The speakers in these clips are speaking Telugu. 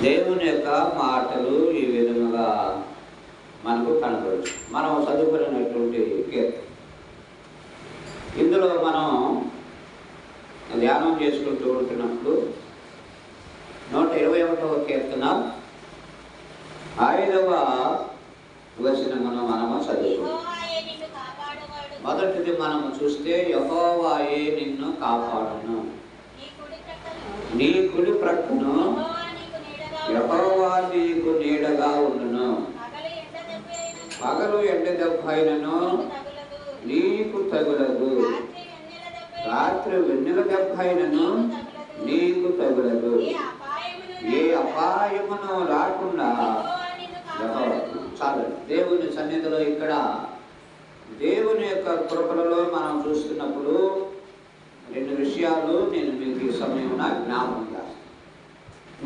దేవుని యొక్క మాటలు ఈ విధముగా మనకు కనబడచ్చు. మనం చదువుకున్నటువంటి కీర్తన ఇందులో మనం ధ్యానం చేసుకుంటూ ఉంటున్నప్పుడు 121వ కీర్తన 5వ వచనమును మనము చదువుకుంటాం. మొదటిది మనము చూస్తే యెహోవాయే నిన్ను కాపాడును, నీ కుడి ప్రక్కను యెహోవా నీకు నీడగా ఉండును, పగలు ఎండ దెబ్బైనను నీకు తగులదు, రాత్రి వెన్నెల దెబ్బైనను నీకు తగులదు, ఏ అపాయమును రాకుండా. చాలు. దేవుని సన్నిధిలో ఇక్కడ దేవుని యొక్క కృపలలో మనం చూస్తున్నప్పుడు 2 విషయాలు నేను మీకు ఈ సమయంలో జ్ఞాపకం చేస్తాను.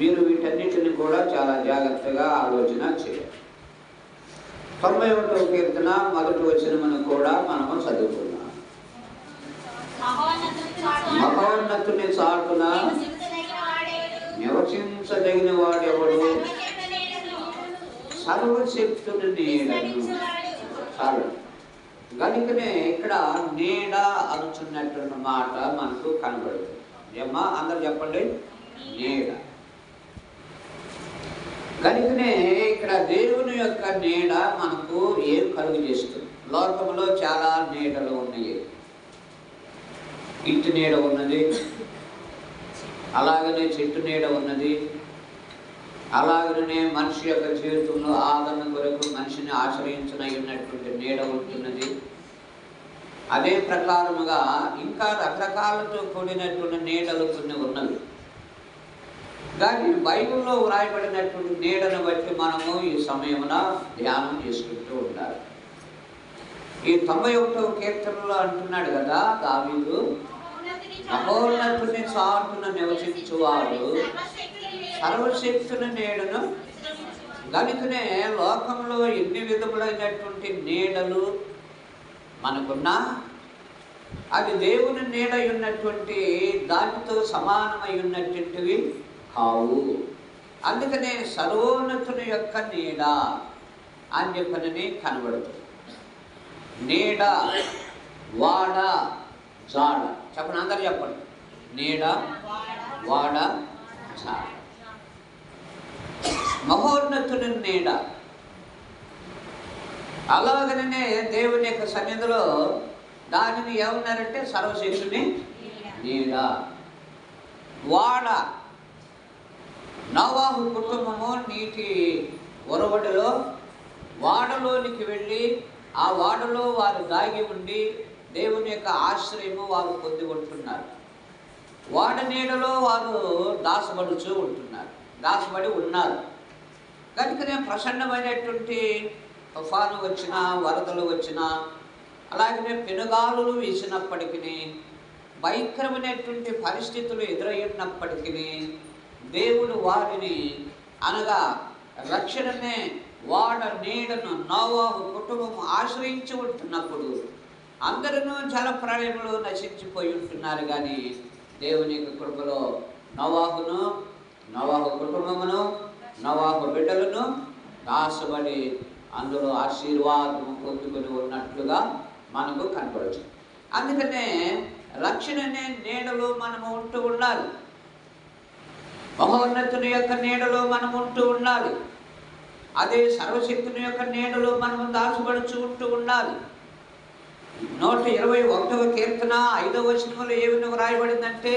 మీరు వీటన్నిటిని కూడా చాలా జాగ్రత్తగా ఆలోచన చేయాలి. 91వ కీర్తన మొదటి వచనమును కూడా మనము చదువుకున్నాం. మహోన్నతుని చాటున నివసించదగిన వాడెవడు, సర్వశక్తుని నీడను. చాలు. కనుకనే ఇక్కడ నీడ అనుచున్నటువంటి మాట మనకు కనబడుతుంది. ఏమ్మా అందరు చెప్పండి, నీడ. కనుకనే ఇక్కడ దేవుని యొక్క నీడ మనకు ఏం కలుగు చేస్తుంది. లోకంలో చాలా నీడలు ఉన్నాయి. ఇంటి నీడ ఉన్నది, అలాగనే చెట్టు నీడ ఉన్నది, అలాగనే మనిషి యొక్క జీవితంలో ఆదరణ కొరకు మనిషిని ఆశ్రయించనటువంటి నీడ ఉంటున్నది. అదే ప్రకారముగా ఇంకా రకరకాలతో కూడినటువంటి నీడలు కొన్ని ఉన్నవి. కానీ బైబిల్లో వ్రాయబడినటువంటి నీడను బట్టి మనము ఈ సమయమున ధ్యానం చేసుకుంటూ ఉండాలి. ఈ 91వ కీర్తనలో అంటున్నాడు కదా దావీదు, మహోన్నతుని చాటున నివసించువాడు సర్వశక్తుని నీడను. కనుకనే లోకంలో ఎన్ని విధములైనటువంటి నీడలు మనకున్నా అది దేవుని నీడ ఉన్నటువంటి దానితో సమానమై ఉన్నటువంటివి కావు. అందుకనే సర్వోన్నతుని యొక్క నీడ అని చెప్పని కనబడుతుంది. నీడ, వాడ, జాడ. చెప్పండి, అందరు చెప్పండి. నీడ, వాడ, జాడ. మహోన్నతుని నీడ. అలాగనే దేవుని యొక్క సన్నిధిలో దానిని ఏమన్నారంటే సర్వశక్తుని నీడ. వాడ, నోవాహు కుటుంబము నీటి ఒరవడిలో వాడలోనికి వెళ్ళి ఆ వాడలో వారు దాగి ఉండి దేవుని యొక్క ఆశ్రయము వారు పొంది ఉంటున్నారు. వాడ నీడలో వారు దాసపడుచూ ఉంటున్నారు, దాసపడి ఉన్నారు. కనుకనే ప్రసన్నమైనటువంటి తుఫాను వచ్చినా, వరదలు వచ్చినా, అలాగనే పెనుగాలులు వీసినప్పటికీ, భయంకరమైనటువంటి పరిస్థితులు ఎదురయ్యినప్పటికీ దేవుడు వారిని అనగా రక్షణనే వాడ నీడను నోవాహు కుటుంబం ఆశ్రయించి ఉంటున్నప్పుడు అందరూ జలప్రళయంలో నశించిపోయి ఉంటున్నారు. కానీ దేవుని యొక్క కృపలో నోవాహును, నోవాహు కుటుంబమును, నోవాహు బిడ్డలను దాసబడి అందులో ఆశీర్వాదం పొందుకొని ఉన్నట్లుగా మనకు కనపడచ్చు. అందుకనే రక్షణనే నీడలో మనము ఉంటూ ఉండాలి. మహోన్నతుని యొక్క నీడలో మనం ఉంటూ ఉండాలి. అదే సర్వశక్తుని యొక్క నీడలో మనము దాచబడుచు ఉంటూ ఉండాలి. 121వ కీర్తన 5వ వచనంలో ఏమని వ్రాయబడిందంటే,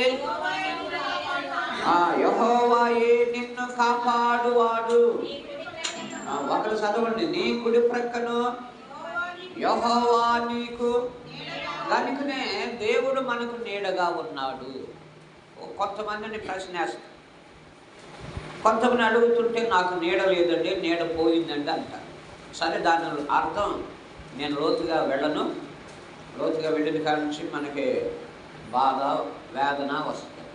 యెహోవాయే నిన్ను కాపాడువాడు. ఒకరు చదవండి, నీ కుడి ప్రక్కను యెహోవా నీకు. కనుకనే దేవుడు మనకు నీడగా ఉన్నాడు. కొంతమందిని ప్రశ్నేస్తారు, కొంతమంది అడుగుతుంటే నాకు నీడ లేదండి, నీడ పోయిందండి అంటారు. సరే, దాని అర్థం నేను లోతుగా వెళ్ళను. లోతుగా వెళ్ళిన కాడి నుంచి మనకి బాధ, వేదన వస్తుంది.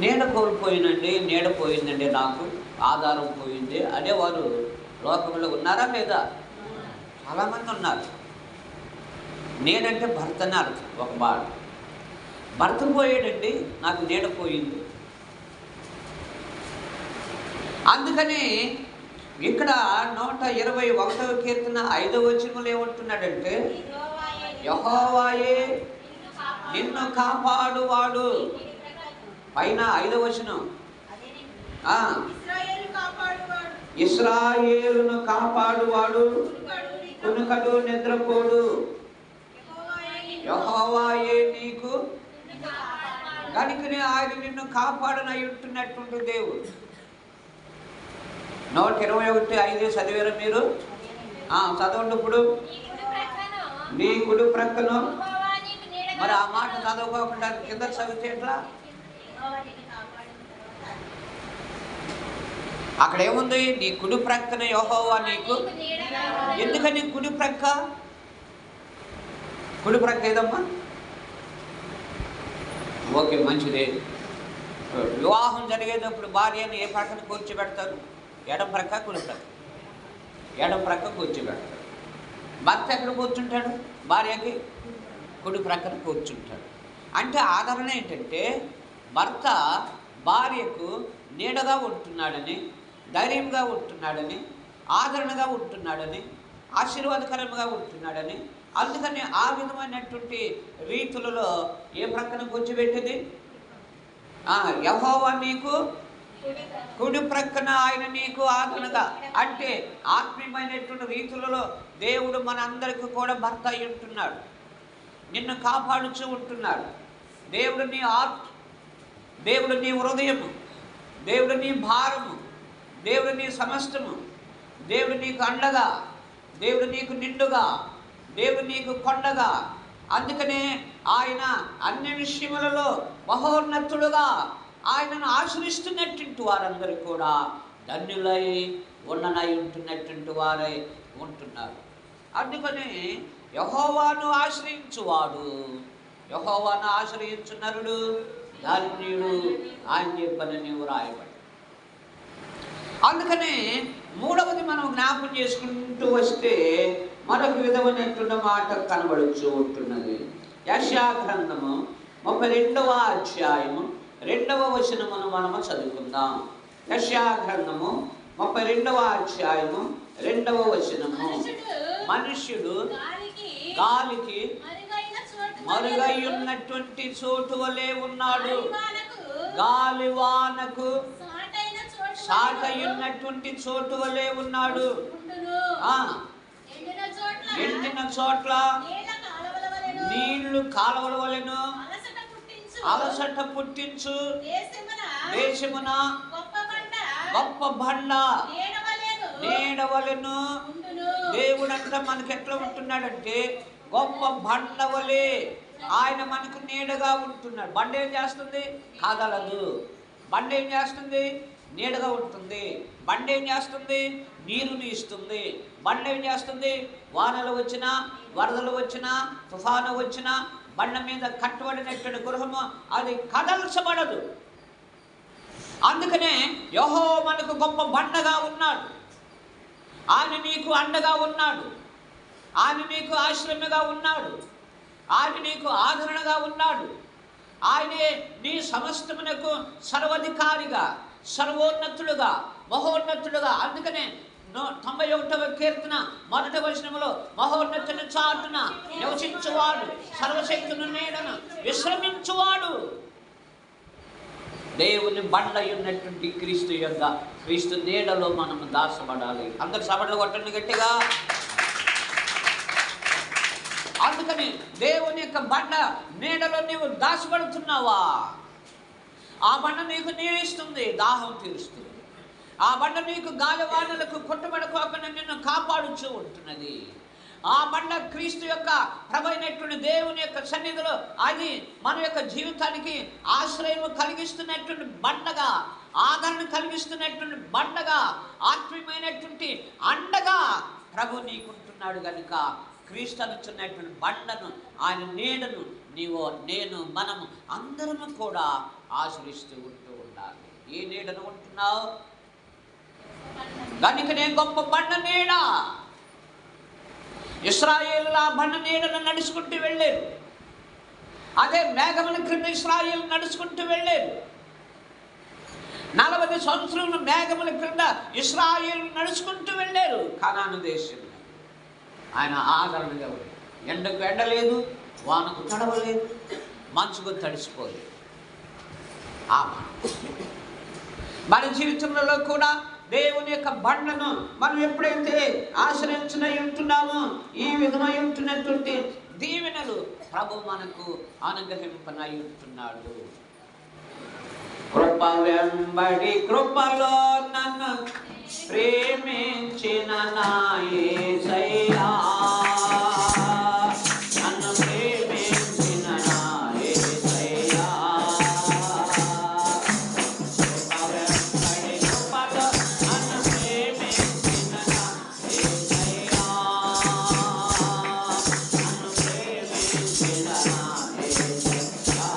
నీడ కోల్పోయినండి, నీడ పోయిందండి, నాకు ఆధారం పోయింది అనేవారు లోకంలో ఉన్నారా లేదా? చాలామంది ఉన్నారు. నేనంటే భర్తనే అర్థం. ఒక భర్త పోయాడండి, నాకు నీడ పోయింది. అందుకని ఇక్కడ 121వ కీర్తన 5వ వచనంలో ఏమంటున్నాడంటే, యెహోవాయే నిన్ను కాపాడువాడు. పైన 5వ వచనం, ఇశ్రాయేలును కాపాడువాడు, కునుకడు నిద్రపోడు, యెహోవాయే నీకు. కనుకనే ఆయన నిన్ను కాపాడనై ఉంటున్నటువంటి దేవుడు. 121:5 చదివారు మీరు? చదవండి ఇప్పుడు. నీ కుడి ప్రక్కను. మరి ఆ మాట చదవకుండా కింద చదివితే ఎట్లా? అక్కడ ఏముంది? నీ కుడి ప్రక్కన యెహోవా నీకు. ఎందుకని కుడి ప్రక్క? కుడి ప్రక్క ఏదమ్మా? ఓకే, మంచిదే. వివాహం జరిగేటప్పుడు భార్యను ఏ ప్రక్కన కూర్చోబెడతారు? ఎడం ప్రక్క, కుడి ప్రక్క. ఎడం ప్రక్క కూర్చోబెడతారు. భర్త ఎక్కడ కూర్చుంటాడు? భార్యకి కుడి ప్రక్కన కూర్చుంటాడు. అంటే ఆదరణ ఏంటంటే, భర్త భార్యకు నీడగా ఉంటున్నాడని, ధైర్యంగా ఉంటున్నాడని, ఆదరణగా ఉంటున్నాడని, ఆశీర్వాదకరంగా ఉంటున్నాడని. అందుకని ఆ విధమైనటువంటి రీతులలో ఏ ప్రక్కన కూర్చోబెట్టింది? యెహోవా నీకు కుడి ప్రక్కన, ఆయన నీకు ఆదరణగా. అంటే ఆత్మీయమైనటువంటి రీతులలో దేవుడు మనందరికీ కూడా భర్త అయి ఉంటున్నాడు, నిన్ను కాపాడుచూ ఉంటున్నాడు. దేవుడు నీ దేవుడు నీ హృదయము, దేవుడు నీ భారము, దేవుడు నీ సమస్తము, దేవుడు నీకు అండగా, దేవుడు నీకు నిండుగా, దేవుడు నీకు కొండగా. అందుకనే ఆయన అన్ని విషయములలో మహోన్నతుడుగా ఆయనను ఆశ్రయిస్తున్నటువంటి వారందరూ కూడా ధన్యులై ఉన్ననై ఉంటున్నటువంటి వారై ఉంటున్నారు. అందుకని యెహోవాను ఆశ్రయించువాడు, యెహోవాను ఆశ్రయించు నరుడు ధన్యుడు అని చెప్పని నీవు రాయబడి. అందుకని మూడవది మనం జ్ఞాపకం చేసుకుంటూ వస్తే మరొక విధమైనటువంటి మాట కనబడుతూ ఉంటున్నది. యెషయా గ్రంథము 32వ అధ్యాయము 2వ వచనమును మనము చదువుకుందాం. యెషయా గ్రంథము 32వ అధ్యాయము 2వ వచనము. మనుష్యుడు గాలికి మరుగై ఉన్నటువంటి చోటు వలె ఉన్నాడు, గాలివానకు సాటై ఉన్నటువంటి చోటు వలె ఉన్నాడు. ఎండిన చోట్ల నీళ్లు కాలవల వలెను అలసట పుట్టించు దేశమున గొప్ప బండ నీడవలెను. దేవుడంతా మనకి ఎట్లా ఉంటున్నాడంటే గొప్ప బండ వలె ఆయన మనకు నీడగా ఉంటున్నాడు. బండ ఏం చేస్తుంది? కదలదు. బండ ఏం చేస్తుంది? నీడగా ఉంటుంది. బండ ఏం చేస్తుంది? నీరుని ఇస్తుంది. బండ ఏం చేస్తుంది? వానలు వచ్చినా, వరదలు వచ్చినా, తుఫాను వచ్చినా బండ మీద కట్టబడినటువంటి గృహము అది కదల్చబడదు. అందుకనే యెహోవా మనకు గొప్ప బండగా ఉన్నాడు. ఆయన నీకు అండగా ఉన్నాడు, ఆయన నీకు ఆశ్రయముగా ఉన్నాడు, ఆయన నీకు ఆదరణగా ఉన్నాడు. ఆయనే నీ సమస్తమునకు సర్వాధికారిగా, సర్వోన్నతుడుగా, మహోన్నతుడుగా. అందుకనే 91వ కీర్తన 1వ వచనములో మహోన్నతుని చాటున నివసించువాడు, సర్వశక్తుని నీడన విశ్రమించువాడు. దేవుని బండ ఉన్నటువంటి క్రీస్తు యొక్క క్రీస్తు నీడలో మనము దాచబడాలి. అందరు సబడలు కొట్టండి గట్టిగా. అందుకని దేవుని యొక్క బండ నీడలో నీవు దాచబడుతున్నావా? ఆ బండ నీకు నీరిస్తుంది, దాహం తీరుస్తుంది. ఆ బండ నీకు గాలివానలకు కొట్టబడుకోకుండా నిన్ను కాపాడుచూ ఉంటున్నది. ఆ బండ క్రీస్తు యొక్క ప్రభైనటువంటి దేవుని యొక్క సన్నిధిలో అది మన యొక్క జీవితానికి ఆశ్రయం కలిగిస్తున్నటువంటి బండగా, ఆదరణ కలిగిస్తున్నటువంటి బండగా, ఆత్మీయమైనటువంటి అండగా ప్రభు నీకుంటున్నాడు. కనుక క్రీస్తు అనుచున్నటువంటి బండను, ఆయన నీడను నీవు, నేను, మనము అందరము కూడా ఆశ్రయిస్తూ ఉంటూ ఉండాలి. ఏ నీడను ఉంటున్నావు? కనుకనే గొప్ప బండ నీడ. ఇశ్రాయేలు ఆ బండ నీడను నడుచుకుంటూ వెళ్ళారు. అదే మేఘముల క్రింద ఇశ్రాయేలు నడుచుకుంటూ వెళ్ళారు. 40 సంవత్సరాలు మేఘముల క్రింద ఇశ్రాయేలు నడుచుకుంటూ వెళ్ళారు కనాను దేశంలో. ఆయన ఆదరణ ఎవరు? ఎండకు ఎండలేదు, వానకు తడవలేదు, మంచుకు తడిసిపోలేదు. మన జీవితంలో కూడా దేవుని యొక్క బండను మనం ఎప్పుడైతే ఆశ్రయించునై ఉంటున్నామో ఈ విధమై ఉంటున్నటువంటి దీవెనలు ప్రభు మనకు అనుగ్రహింపనై ఉంటున్నాడు. కృప వెంబడి కృపలో నన్ను ప్రేమించిన నా యేసయ్యా, నన్ను ప్రేమించిన నా యేసయ్యా, కృప వెంబడి కృపలో నన్ను ప్రేమించిన నా యేసయ్యా, నన్ను ప్రేమించిన నా యేసయ్యా.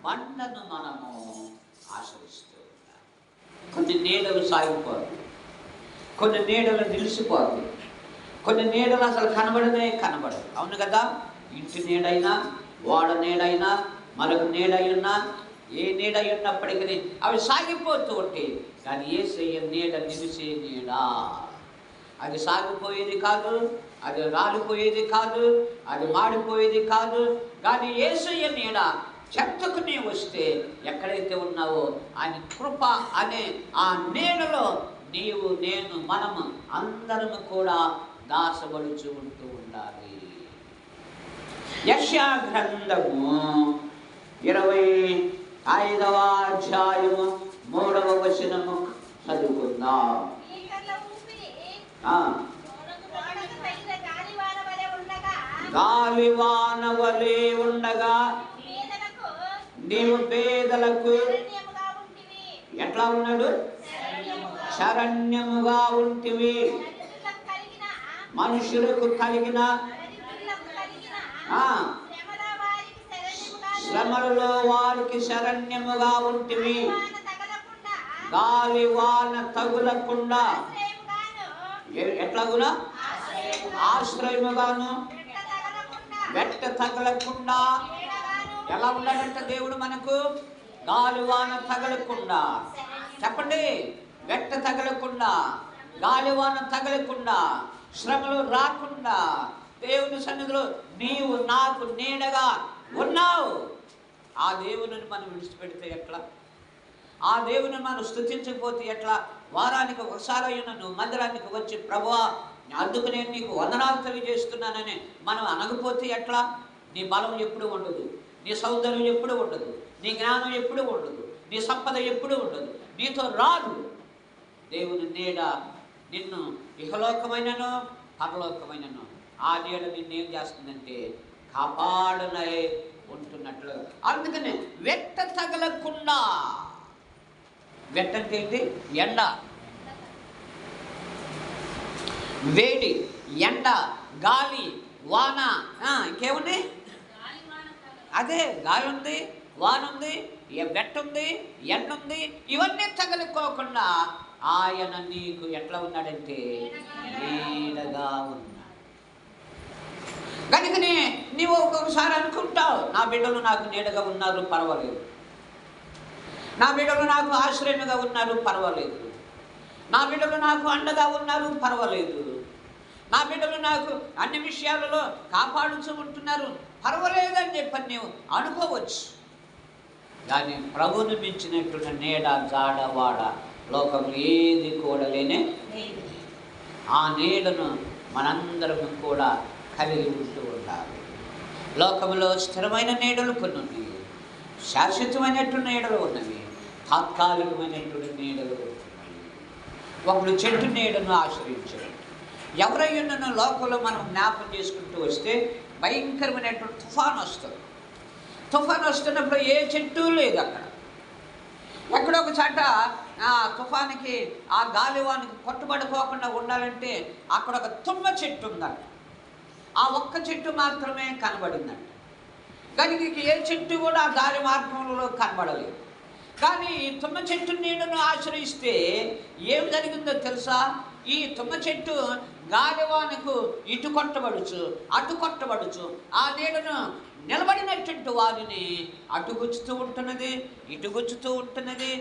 బండను మనము ఆశ్రయిస్తూ ఉంటాం. కొన్ని నీడలు సాగిపోదు, కొన్ని నీడలు నిలిచిపోదు, కొన్ని నీడలు అసలు కనబడదు. అవును కదా? ఇంటి నీడైనా, ఓడ నీడైనా, మరొక నీడైనా, ఏ నీడ ఉన్నప్పటికీ అవి సాగిపోతూ ఉంటాయి. కానీ యేసయ్య నీడ నిలిచే నీడ. అది సాగిపోయేది కాదు, అది రాలిపోయేది కాదు, అది మాడిపోయేది కాదు. కానీ యేసయ్య నీడ చెత్తకు నీ వస్తే ఎక్కడైతే ఉన్నావో ఆయన కృప అనే ఆ నీడలో నీవు, నేను, మనము అందరము కూడా దాసబడుచు ఉంటూ ఉండాలి. యెషయా గ్రంథము 25వ అధ్యాయము 3వ వచనము చదువుకుందాం. గాలివాన వలె ఉండగా నీవు పేదలకు ఎట్లా ఉన్నాడు? శరణ్యముగా ఉంటివి. మనుషులకు కలిగిన శ్రమలలో వారికి శరణ్యముగా ఉంటివి. గాలి వాన తగులకుండా ఎట్లాగునా ఆశ్రయముగాను, వెట్ట తగలకుండా. ఎలా ఉన్నాడంట దేవుడు మనకు? గాలి వాన తగలకుండా. చెప్పండి, వెట్ట తగలకుండా, గాలివాన తగలకుండా, శ్రమలు రాకుండా, దేవుని సన్నిధిలో నీవు నాకు నీడగా ఉన్నావు. ఆ దేవుని మనం విడిచిపెడితే ఎట్లా? ఆ దేవుని మనం స్తుతించకపోతే ఎట్లా? వారానికి ఒకసారి అయినా నువ్వు మందిరానికి వచ్చి ప్రభువా అందుకు నేను నీకు వందనాలు తెలియజేస్తున్నానని మనం అనకపోతే ఎట్లా? నీ బలం ఎప్పుడు ఉండదు, నీ సౌందర్యం ఎప్పుడు ఉండదు, నీ జ్ఞానం ఎప్పుడు ఉండదు, నీ సంపద ఎప్పుడు ఉండదు, నీతో రాదు. దేవుని నీడ నిన్ను ఇహలోకమైనను పరలోకమైనను ఆ నీడ నిన్నేం చేస్తుందంటే కాపాడనై ఉంటున్నట్లు. అందుకనే వెట్ట తగలకుండా, వెట్ట అంటే ఏంటి? ఎండ, వేడి, ఎండ, గాలి, వాన, ఇంకేముంది? అదే గాలి ఉంది, వాన ఉంది, వెట్ట ఉంది, ఎండ ఉంది. ఇవన్నీ తగలుకోకుండా ఆయన నీకు ఎట్లా ఉన్నాడంటే నీడగా ఉన్నాడు. కనుకనే నీవు ఒక్కొక్కసారి అనుకుంటావు నా బిడ్డలు నాకు నీడగా ఉన్నారు పర్వాలేదు, నా బిడ్డలు నాకు ఆశ్రయముగా ఉన్నారు పర్వాలేదు, నా బిడ్డలు నాకు అండగా ఉన్నారు పర్వాలేదు, నా బిడ్డలు నాకు అన్ని విషయాలలో కాపాడుతూ ఉంటున్నారు పర్వాలేదని చెప్పని నీవు అనుకోవచ్చు. కానీ ప్రభుని మించినటువంటి నీడ జాడ వాడ లోకంలో ఏది కూడా లేనే. ఆ నీడను మనందరం కూడా కలిగి ఉంటూ ఉండాలి. లోకంలో స్థిరమైన నీడలు కొన్ని ఉన్నాయి, శాశ్వతమైనటువంటి నీడలు ఉన్నవి, తాత్కాలికమైనటువంటి నీడలు ఉన్నాయి. ఒకడు చెట్టు నీడను ఆశ్రయించాడు. ఎవరైనా లోకంలో మనం జ్ఞాపకం చేసుకుంటూ వస్తే భయంకరమైనటువంటి తుఫాను వస్తుంది. తుఫాను వస్తున్నప్పుడు ఏ చెట్టు లేదు అక్కడ. ఎక్కడో ఒక చాట ఆ తుఫానికి ఆ గాలివానికి కొట్టుబడిపోకుండా ఉండాలంటే అక్కడ ఒక తుమ్మ చెట్టు ఉందంట. ఆ ఒక్క చెట్టు మాత్రమే కనబడిందంట. కానీ ఏ చెట్టు కూడా ఆ గాలి మార్గంలో కనబడలేదు. కానీ ఈ తుమ్మ చెట్టు నీడను ఆశ్రయిస్తే ఏం జరిగిందో తెలుసా? ఈ తుమ్మ చెట్టు గాలివానకు ఇటు కొట్టబడుచు అటు కొట్టబడుచు ఆ నీడను నిలబడినట్టు వారిని అటు గుచ్చుతూ ఉంటున్నది, ఇటు గుచ్చుతూ ఉంటున్నది.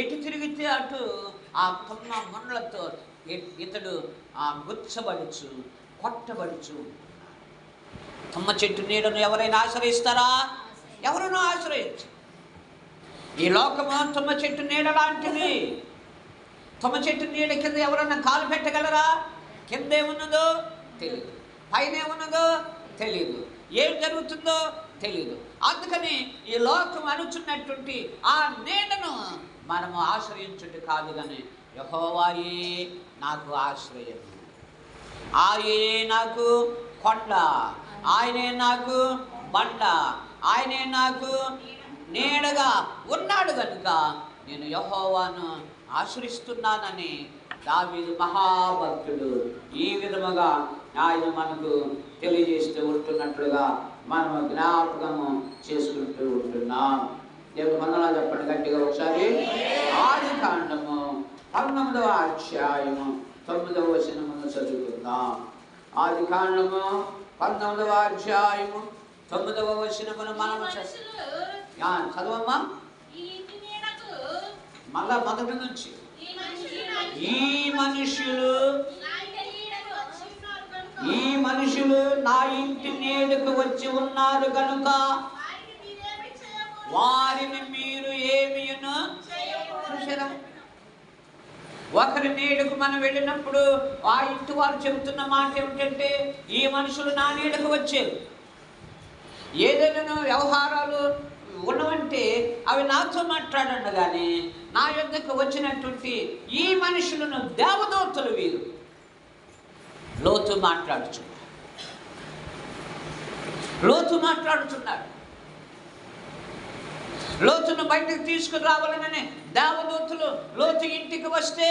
ఎటు తిరిగితే అటు ఆ తుమ్మ మండలతో ఇతడు గుచ్చబడుచు కొట్టబడుచు. తుమ్మ చెట్టు నీడను ఎవరైనా ఆశ్రయిస్తారా? ఎవరైనా ఆశ్రయించు. ఈ లోకము తుమ్మ చెట్టు నీడ లాంటిది. తుమ్మ చెట్టు నీడ కింద ఎవరన్నా కాలు పెట్టగలరా? కింద ఏమున్నదో తెలియదు, పైన ఏమున్నదో తెలియదు, ఏం జరుగుతుందో తెలియదు. అందుకని ఈ లోకం అనుచున్నటువంటి ఆ నీడను మనము ఆశ్రయించుట కాదు, కానీ యెహోవాయే నాకు ఆశ్రయం, ఆయనే నాకు కొండ, ఆయనే నాకు బండ, ఆయనే నాకు నీడగా ఉన్నాడు కనుక నేను యెహోవాను ఆశ్రయిస్తున్నానని దావీదు మహాభక్తుడు ఈ విధముగా ఆయన మనకు తెలియజేస్తూ ఉంటున్నట్లుగా మనము జ్ఞాపకము చేసుకుంటూ ఉంటున్నాం. దేవుడు వందనాలు చెప్పండి గట్టిగా ఒకసారి. ఆదికాండము 19వ అధ్యాయము 9వ వచనమును చదువుకుందాం. ఆదికాండము 19వ అధ్యాయము 9వ వచనమును మనము చదవమ్మా. మళ్ళా మొదటి నుంచి. ఈ మనుషులు నా ఇంటి నీడకు వచ్చి ఉన్నారు కనుక వారిని మీరు ఏమియును. చూసారా? ఒకరి నీడకు మనం వెళ్ళినప్పుడు ఆ ఇంటి వారు చెబుతున్న మాట ఏమిటంటే ఈ మనుషులు నా నీడకు వచ్చారు. ఏదైనా వ్యవహారాలు ఉన్నవంటే అవి నాతో మాట్లాడండి, కానీ నా యొద్దకు వచ్చినటువంటి ఈ మనుషులను దేవదూతలు వీరు. లోతు మాట్లాడుతున్నాడు. లోతును బయటకు తీసుకురావాలని దేవదూతలు లోతు ఇంటికి వస్తే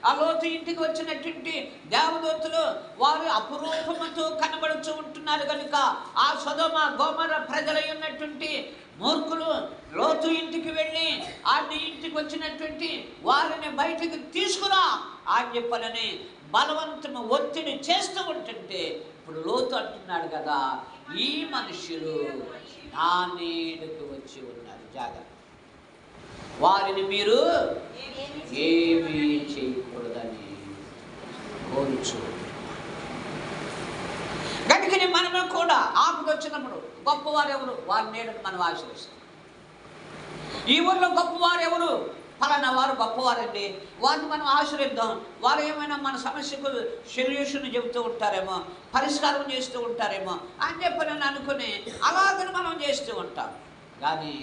ఆ లోతు ఇంటికి వచ్చినటువంటి దేవదూతలు వారు అపురూపముతో కనబడుతూ ఉంటున్నారు కనుక ఆ సొదొమ గొమొర్రా ప్రజలై ఉన్నటువంటి మూర్ఖులు లోతు ఇంటికి వెళ్ళి ఆ ఇంటికి వచ్చినటువంటి వారిని బయటకు తీసుకురా అని చెప్పాలని బలవంతము ఒత్తిడి చేస్తూ ఉంటుంటే ఇప్పుడు లోతు అంటున్నాడు కదా, ఈ మనుషులు నా నీడకు వచ్చి ఉన్నారు, జాగ్రత్త, వారిని మీరు ఏమీ చేయకూడదని కోరుచు. అందుకని మనము కూడా ఆపద వచ్చినప్పుడు గొప్పవారు ఎవరు, వారి నీడను మనం ఆశ్రయిస్తాం. ఈ ఊర్లో గొప్పవారు ఎవరు, ఫలానా వారు గొప్పవారండి, వారిని మనం ఆశ్రయిద్దాం. వారు ఏమైనా మన సమస్యకు సొల్యూషన్ చెబుతూ ఉంటారేమో, పరిష్కారం చేస్తూ ఉంటారేమో అని చెప్పి నేను అనుకుని అలాగని మనం చేస్తూ ఉంటాం. కానీ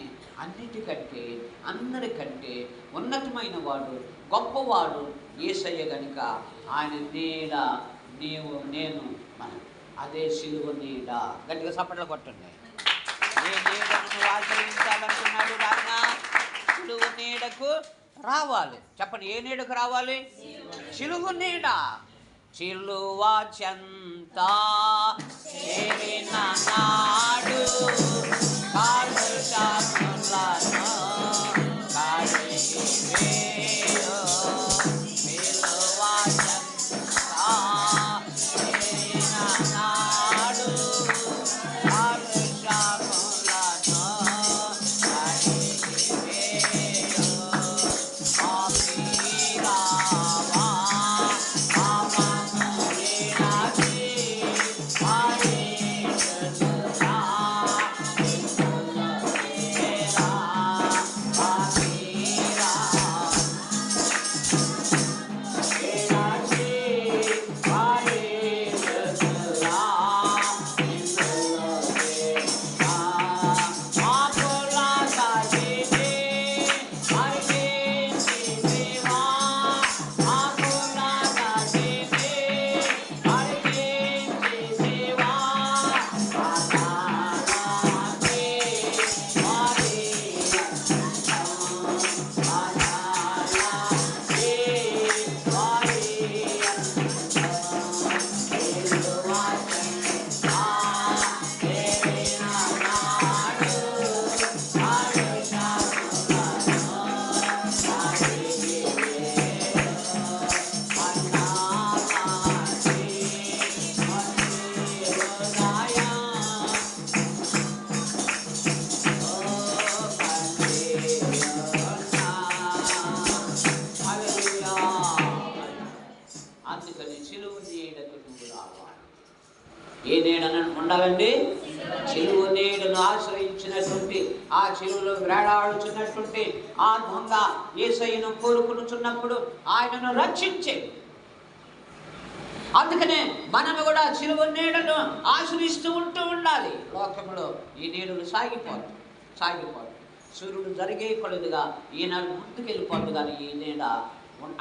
అన్నిటికంటే అందరికంటే ఉన్నతమైన వాడు, గొప్పవాడు యేసయ్య గనుక ఆయన నీడ నీవు నేను మనం, అదే సిలువ నీడ. గట్టిగా చప్పట్లు కొట్టండి. ఏ నీడను నువ్వు ఆశ్రయించాలనుకున్నాడు నాయన, సిలువ నీడకు రావాలి. చెప్పండి, ఏ నీడకు రావాలి? సిలువ నీడ. సిలువ చెంత చేరిన నాడు కాలుష్యాలను కడిగివేయు. సిలువ చెంత చేరిన నాడు కాలుష్యాలను కడిగివేయు. పాపిరావా పాపములినాచి పరిశుద్ధుడా ఇందులోకేరా. పాపిరా ఇనాచి పరిశుద్ధుడా ఇందులోకేరా. పాపుల సాగిని అర్పించితివా, పాపుల సాగిని అర్పించితివా. పాతాళానికి అందుకని సిలువ నీడకు నువ్వు రావాలి. ఏ నీడను ఉండాలండి? సిలువ నీడను ఆశ్రయించినటువంటి, ఆ సిలువలో వేలాడుచున్నటువంటి ఆ దొంగ యేసయ్యను కోరుకునుచున్నప్పుడు ఆయనను రక్షించేది. అందుకనే మనము కూడా సిలువ నీడను ఆశ్రయిస్తూ ఉండాలి. లోకంలో ఈ నీడలు సాగిపోదు. సూర్యుడు జరిగే కొలదిగా ఈనాడు ముందుకెళ్ళిపోద్దు, కానీ ఈ నీడ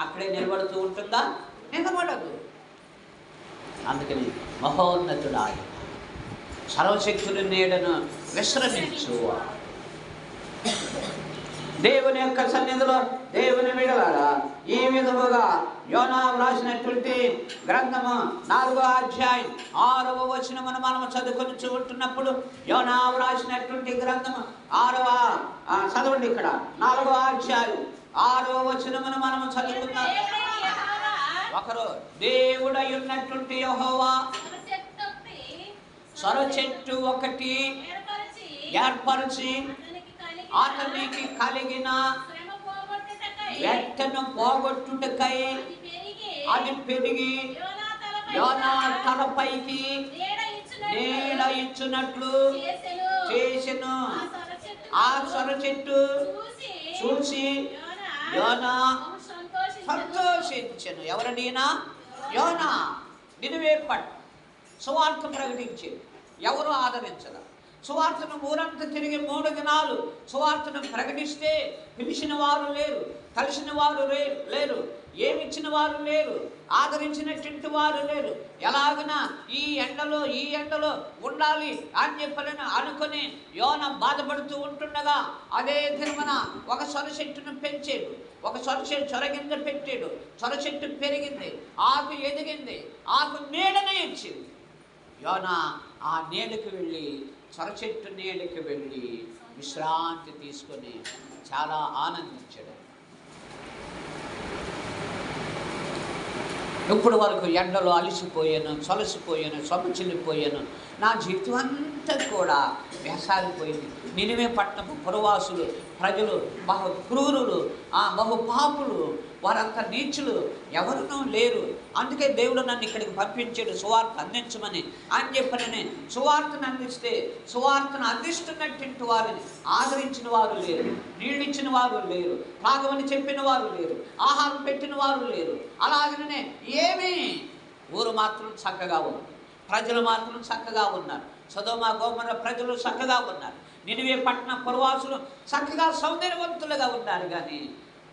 అక్కడే నిలబడుతూ ఉంటుందా? నిలబడదు. అందుకని మహోన్నతుడు ఆయన, సర్వశక్తుని నీడను విశ్రమించు. దేవుని యొక్క సన్నిధిలో దేవుని విడలారా, ఈ విధముగా యోనా వ్రాసినటువంటి గ్రంథము 4వ అధ్యాయం 6వ వచనమును మనము చదువుకొని ఉంటున్నప్పుడు, యోనా వ్రాసినటువంటి గ్రంథము 6వ చదవండి. ఇక్కడ 4వ అధ్యాయం 6వ వచనమును మనము చదువుకున్నాం. ఒకరు దేవుడై ఉన్నటువంటి యెహోవా సొర చెట్టు ఒకటి ఏర్పరిచి అతనికి కలిగిన వెట్టను పోగొట్టుటకై అది పెరిగి యోనా తలపైకి నీడ ఇచ్చినట్లు చేసెను. ఆ సొర చెట్టు చూసి యోనా సంతోషించెను. ఎవరడీనా? యోనా. నినివే పట్టు సువార్త ప్రకటించింది. ఎవరు ఆదరించరు. సువార్తను ఊరంతా తిరిగి 3 దినాలు సువార్తను ప్రకటిస్తే పిలిచిన వారు లేరు, కలిసిన వారు లేరు, ఏమిచ్చిన వారు లేరు, ఆదరించినటువంటి వారు లేరు. ఎలాగైనా ఈ ఎండలో ఉండాలి అని చెప్పని అనుకుని యోన బాధపడుతూ ఉంటుండగా అదే దినమున ఒక సొర చెట్టును పెంచాడు. ఒక సొర గింజ పెట్టాడు. సొర చెట్టు పెరిగింది, ఆకు ఎదిగింది, ఆకు నీడనే ఇచ్చింది. యోనా ఆ నీడకు వెళ్ళి, సొర చెట్టు నీడకు వెళ్ళి విశ్రాంతి తీసుకొని చాలా ఆనందించాడు. ఇప్పుడు వరకు ఎండలో అలిసిపోయాను, సొలసిపోయాను, సొమ్మచిల్లిపోయాను, నా జీవితం అంతా కూడా వేసారిపోయింది. నినివే పట్టణపు పురవాసులు ప్రజలు బహు క్రూరులు, బహు పాపులు, వారంతా నీచులు, ఎవరునూ లేరు. అందుకే దేవుడు నన్ను ఇక్కడికి పంపించాడు సువార్త అందించమని అని చెప్పనని. సువార్తను అందిస్తే సువార్తను అందిస్తున్నటువంటి వారిని ఆదరించిన వారు లేరు, నీళ్ళు ఇచ్చిన వారు లేరు, తాగమని చెప్పిన వారు లేరు, ఆహారం పెట్టిన వారు లేరు. అలాగనే ఏమీ ఊరు మాత్రం చక్కగా ఉంది, ప్రజలు మాత్రం చక్కగా ఉన్నారు. సొదొమ గొమొర్రా ప్రజలు చక్కగా ఉన్నారు. నినివే పట్టణ పురవాసులు చక్కగా సౌందర్యవంతులుగా ఉన్నారు. కానీ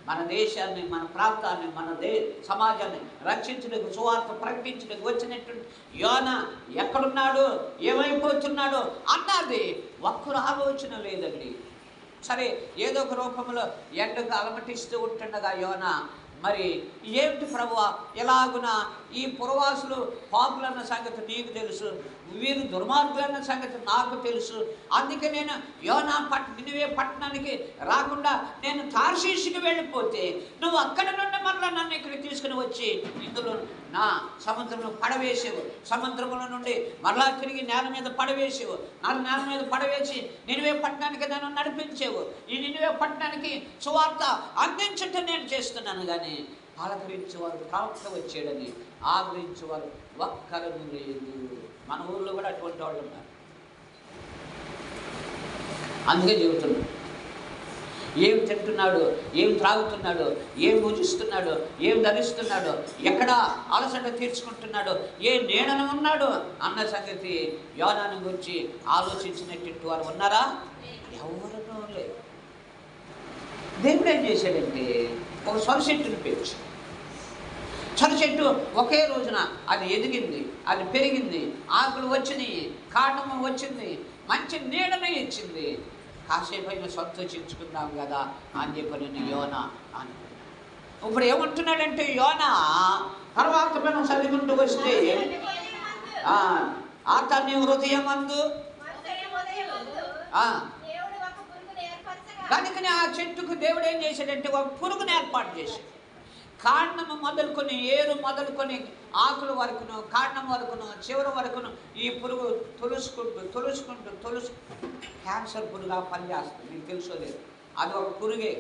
మన దేశాన్ని, మన ప్రాంతాన్ని, మన సమాజాన్ని రక్షించడానికి, సువార్త ప్రకటించడానికి వచ్చినటువంటి యోనా ఎక్కడున్నాడు, ఏమైపోతున్నాడు అన్నది ఒక్కరు ఆలోచన లేదండి. సరే, ఏదో ఒక రూపంలో ఎండకు అలమటిస్తూ ఉంటుండగా యోనా మరి ఏమిటి ప్రభువా, ఎలాగున ఈ పురవాసులు పాపులన్న సంగతి నీకు తెలుసు, వీరు దుర్మార్గులన్న సంగతి నాకు తెలుసు. అందుకే నేను నినివే పట్టణానికి రాకుండా నేను తార్షీషుకి వెళ్ళిపోతే నువ్వు అక్కడ నుండి మరలా నన్ను ఇక్కడికి తీసుకుని వచ్చి ఇందులో నా సముద్రంలో పడవేసేవు, సముద్రముల నుండి మరలా తిరిగి నేల మీద పడవేసేవు, నేల మీద పడవేసి నినివే పట్టణానికి నన్ను నడిపించేవు. ఈ నినివే పట్టణానికి సువార్త అందించటం నేను చేస్తున్నాను. కానీ ఆలకరించేవారు ప్రవక్త వచ్చాడని ఆదరించేవారు ఒక్కరు లేదు. మన ఊర్లో కూడా అటువంటి వాళ్ళు ఉన్నారు. అందుకే చెబుతున్నాడు, ఏం తింటున్నాడు, ఏం త్రాగుతున్నాడు, ఏం భుజిస్తున్నాడు, ఏం ధరిస్తున్నాడు, ఎక్కడ అలసట తీర్చుకుంటున్నాడు, ఏ నీడన ఉన్నాడు అన్న సంగతి యోనాను గురించి ఆలోచించినట్టు వారు ఉన్నారా? ఎవరినో లేదు. దేవుడు ఏం చేశాడంటే ఒక సొర చెట్టును పెంచి, సొర చెట్టు ఒకే రోజున అది ఎదిగింది, అది పెరిగింది, ఆకులు వచ్చినాయి, కాండము వచ్చింది, మంచి నీడనే ఇచ్చింది. కాసేపు అయినా సంతోషించుకుందాం కదా అని చెప్పి యోనా అని. ఇప్పుడు ఏమంటున్నాడంటే యోనా తర్వాత మనం చదువుకుంటూ వస్తే తన హృదయమందు కనుకనే ఆ చెట్టుకు దేవుడు ఏం చేశాడంటే ఒక పురుగును ఏర్పాటు చేశాడు. కాండము మొదలుకొని, ఏరు మొదలుకొని, ఆకుల వరకును, కాండం వరకును, చివరి వరకును ఈ పురుగు తొలుసుకుంటూ క్యాన్సర్ పురుగా పనిచేస్తుంది. మీకు తెలుసో లేదు, అది ఒక పురుగే.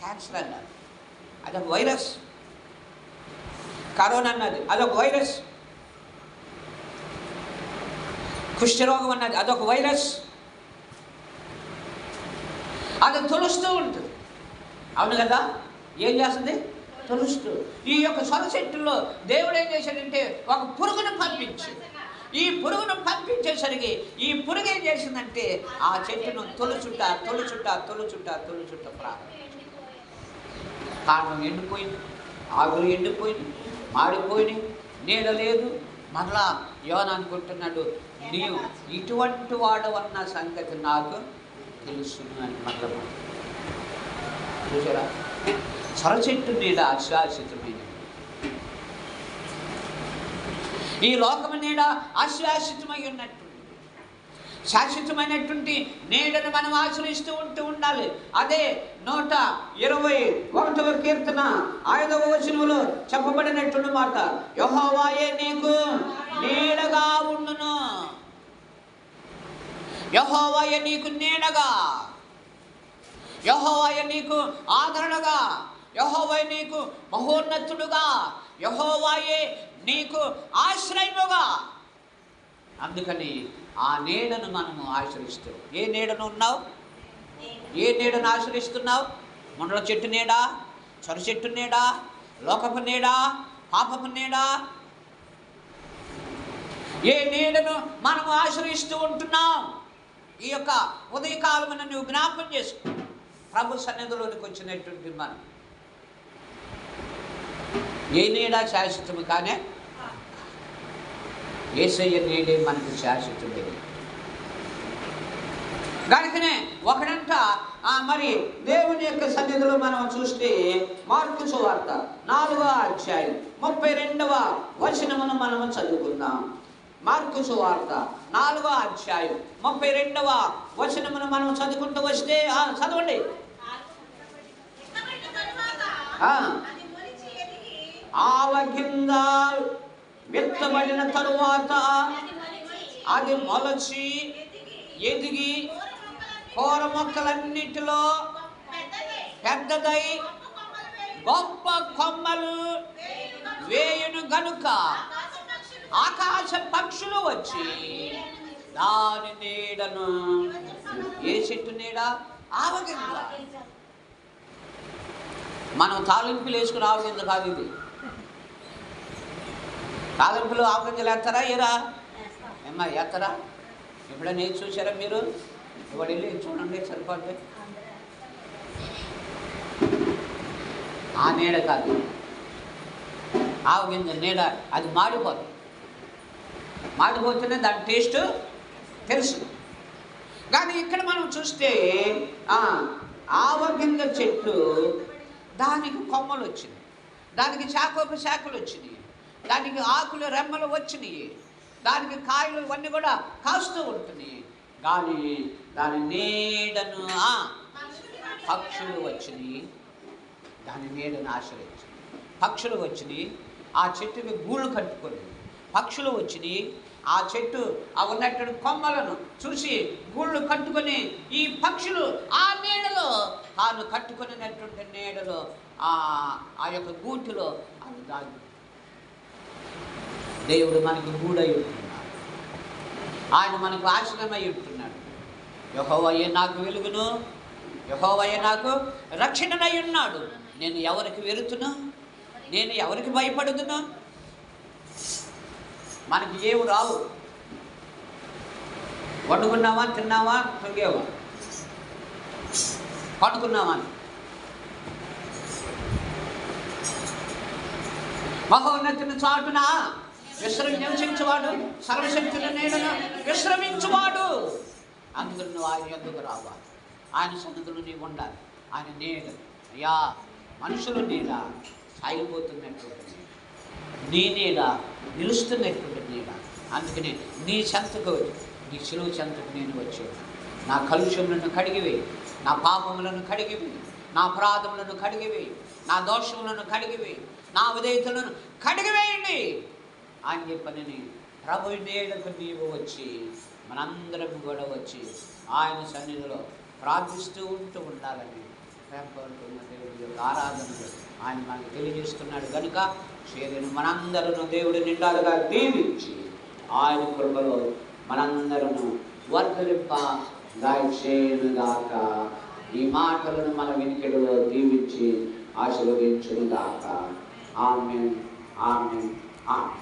క్యాన్సర్ అన్నది అదొక వైరస్, కరోనా అన్నది అదొక వైరస్, కుష్ఠరోగం అన్నది అదొక వైరస్. అది తొలుస్తూ ఉంటుంది. అవును కదా? ఏం చేస్తుంది? తొలుస్తూ. ఈ యొక్క సొర చెట్టులో దేవుడు ఏం చేశాడంటే ఒక పురుగును పంపించి, ఈ పురుగును పంపించేసరికి ఈ పురుగు ఏం చేసిందంటే ఆ చెట్టును తొలుచుట కారణం ఎండిపోయింది, ఆకులు ఎండిపోయింది, మాడిపోయింది, నీడ లేదు. మరలా యోనా అనుకుంటున్నాడు, నీవు ఇటువంటి వాడు అన్న సంగతి నాకు తెలుసు అని మరలా చూసారా? సొర చెట్టు నీడ అశాశ్వతమైన, ఈ లోకము నీడ అశాశ్వతమై ఉన్నట్టు శాశ్వతమైనటువంటి నీడను మనం ఆశ్రయిస్తూ ఉండాలి. అదే 121వ కీర్తన 5వ వచనంలో చెప్పబడినటువంటి మాట, యెహోవాయే నీకు నీడగా ఉండును. యెహోవాయే నీకు నీడగా, యెహోవాయే నీకు ఆదరణగా, యెహోవాయే నీకు మహోన్నతుడుగా, యెహోవాయే నీకు ఆశ్రయముగా. అందుకని ఆ నీడను మనము ఆశ్రయిస్తూ, ఏ నీడను ఉన్నావు? ఏ నీడను ఆశ్రయిస్తున్నావు? ముండ్ల చెట్టు నీడ, సొర చెట్టు నీడ, లోకపు నీడ, పాపపు నీడ, ఏ నీడను మనము ఆశ్రయిస్తూ ఉంటున్నాం? ఈ యొక్క ఉదయకాలమున నువ్వు జ్ఞాపకం చేసుకో. ప్రభు సన్నిధిలోనికి వచ్చినటువంటి మనం ఏ నీడ శాశ్వతము కానీ యేసయ్య నీడే మనకు శాశ్వతమే. కనుకనే ఒకడంట మరి దేవుని యొక్క సన్నిధిలో మనం చూస్తే మార్కు సువార్త 4వ అధ్యాయం 32వ వచనమును మనము చదువుకుందాం. మార్కు సువార్త 4వ అధ్యాయం 32వ వచనమును మనం చదువుకుంటూ వస్తే చదవండి. ఆవగింద విత్తబడిన తరువాత అది మొలచి ఎదిగి కూర మొక్కలన్నిటిలో పెద్దదై గొప్ప కొమ్మలు వేయును గనుక ఆకాశ పక్షులు వచ్చి దాని నీడను. ఏ చెట్టు నీడ? ఆవగింజ. మనం తాలింపులు వేసుకుని ఆవగింజ కాదు ఇది. తాలింపులు ఆవగింజలు ఎత్తరా ఏరా? ఏమ్మా ఎత్తరా? ఎప్పుడైనా చూసారా మీరు? ఇప్పుడు వెళ్ళి చూడండి సరిపోద్ది. ఆ నీడ కాదు, ఆవగింజ నీడ. అది మాడిపోదు. మాడిపోతేనే దాని టేస్ట్ తెలుసు. కానీ ఇక్కడ మనం చూస్తే ఆవగింజ చెట్టు, దానికి కొమ్మలు వచ్చినాయి, దానికి శాఖలు వచ్చినాయి, దానికి ఆకులు రెమ్మలు వచ్చినాయి, దానికి కాయలు ఇవన్నీ కూడా కాస్తూ ఉంటున్నాయి. కానీ దాని నీడను పక్షులు వచ్చినాయి, దాని నీడను ఆశ్రయించి పక్షులు వచ్చినాయి. ఆ చెట్టుకి గూళ్ళు కట్టుకొని పక్షులు వచ్చినాయి. ఆ చెట్టు ఉన్నటువంటి కొమ్మలను చూసి గూళ్ళు కట్టుకొని ఈ పక్షులు ఆ నీడలో తాను కట్టుకునేటువంటి నీడలో ఆ యొక్క గూటిలో అది దాగి. దేవుడు మనకి గూడై ఉంటున్నాడు, ఆయన మనకు ఆశ్రమై ఉంటున్నాడు. యెహోవాయే నాకు వెలుగును, యెహోవాయే నాకు రక్షణనై ఉన్నాడు. నేను ఎవరికి వెరుతును? నేను ఎవరికి భయపడుతును? మనకి ఏమి రావు. వండుకున్నావా, తిన్నావా, తొంగేవా, పడుకున్నావా? మహోన్నతుని చాటున నివసించువాడు, సర్వశక్తుల నీడను విశ్రమించువాడు. అందరూ నువ్వు ఆయన ఎందుకు రావాలి, ఆయన సన్నిధిలో నీవు ఉండాలి. ఆయన నీడ, అయ్యా మనుషుల నీడ సాగిపోతున్నటువంటి నీ నీడ, నిలుస్తున్నటువంటి నీడ. అందుకని నీ చెంతకు, నీ సిలువ చెంతకు నేను వచ్చాను. నా కలుషములను కడిగివేయి, నా పాపములను కడిగివేయి, నా అపరాధములను కడిగివేయి, నా దోషములను కడిగివేయి, నా విధేయతలను కడిగివేయండి అని చెప్పని ప్రభు నీడకు నీవు వచ్చి మనందరం కూడా వచ్చి ఆయన సన్నిధిలో ప్రార్థిస్తూ ఉండాలని ప్రేమపడుతున్న దేవుడి యొక్క ఆరాధనలు ఆయన మనకు తెలియజేస్తున్నాడు. కనుక చేరిన మనందరూ దేవుడి నిండాలుగా దీవించి ఆయన కృపలో మనందరూ వర్ధలింప గాక. ఈ మాటలను మన వినికిడిలో దీవించి ఆశీర్వదించును గాక. ఆమేన్, ఆమేన్, ఆమేన్.